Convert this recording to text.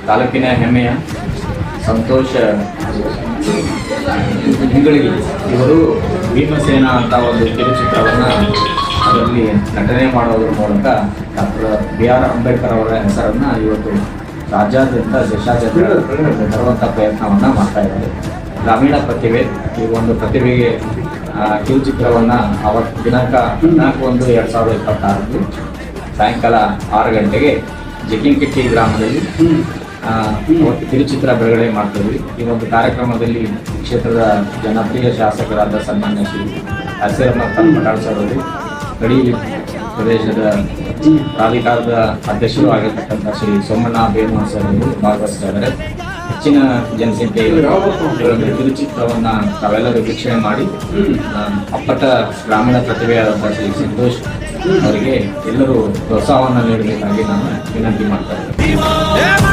ತಾಲೂಕಿನ ಹೆಮ್ಮೆಯ ಸಂತೋಷ ಹಿಂಗಳಿಗೆ ಇವರು ಭೀಮಸೇನ ಅಂತ ಒಂದು ಕಿರುಚಿತ್ರವನ್ನು ಅದರಲ್ಲಿ ನಟನೆ ಮಾಡೋದ್ರ ಮೂಲಕ ಡಾಕ್ಟರ್ BR ಅಂಬೇಡ್ಕರ್ ಅವರ ಹೆಸರನ್ನು ಇವತ್ತು ರಾಜ್ಯಾದ್ಯಂತ ದೇಶಾದ್ಯಂತ ತರುವಂಥ ಪ್ರಯತ್ನವನ್ನು ಮಾಡ್ತಾ ಇದ್ದಾರೆ. ಗ್ರಾಮೀಣ ಪ್ರತಿಭೆ ಈ ಒಂದು ಪ್ರತಿಭೆಗೆ ಕಿರುಚಿತ್ರವನ್ನು ಅವತ್ತು ದಿನಾಂಕ 14/1/2026 ಸಾಯಂಕಾಲ 6 ಗಂಟೆಗೆ ಜಕ್ಕಿನಕಿಟ್ಟಿ ಗ್ರಾಮದಲ್ಲಿ ಅವತ್ತು ಕಿರುಚಿತ್ರ ಬಿಡುಗಡೆ ಮಾಡ್ತೀವಿ. ಈ ಒಂದು ಕಾರ್ಯಕ್ರಮದಲ್ಲಿ ಕ್ಷೇತ್ರದ ಜನಪ್ರಿಯ ಶಾಸಕರಾದ ಸನ್ಮಾನ್ಯ ಶ್ರೀ ಹಸಿರಮ್ಮ ಮಠಾಳ್ ಅವರು, ಗಡಿ ಪ್ರದೇಶದ ಪ್ರಾಧಿಕಾರದ ಅಧ್ಯಕ್ಷರು ಆಗಿರ್ತಕ್ಕಂಥ ಶ್ರೀ ಸೋಮಣ್ಣ ಬೇಮನ್ ಸರ್ ಅವರು ಭಾಗವಹಿಸ್ತಾರೆ. ಹೆಚ್ಚಿನ ಜನಸಂಖ್ಯೆ ಕಿರುಚಿತ್ರವನ್ನು ತಾವೆಲ್ಲರೂ ವೀಕ್ಷಣೆ ಮಾಡಿ ಅಪ್ಪಟ ಗ್ರಾಮೀಣ ಪ್ರತಿಭೆಯಾದಂಥ ಶ್ರೀ ಸಂತೋಷ್ ಅವರಿಗೆ ಎಲ್ಲರೂ ಪ್ರೋತ್ಸಾಹವನ್ನು ನೀಡಬೇಕಾಗಿ ನಾನು ವಿನಂತಿ ಮಾಡ್ತಾ ಇದ್ದೇನೆ.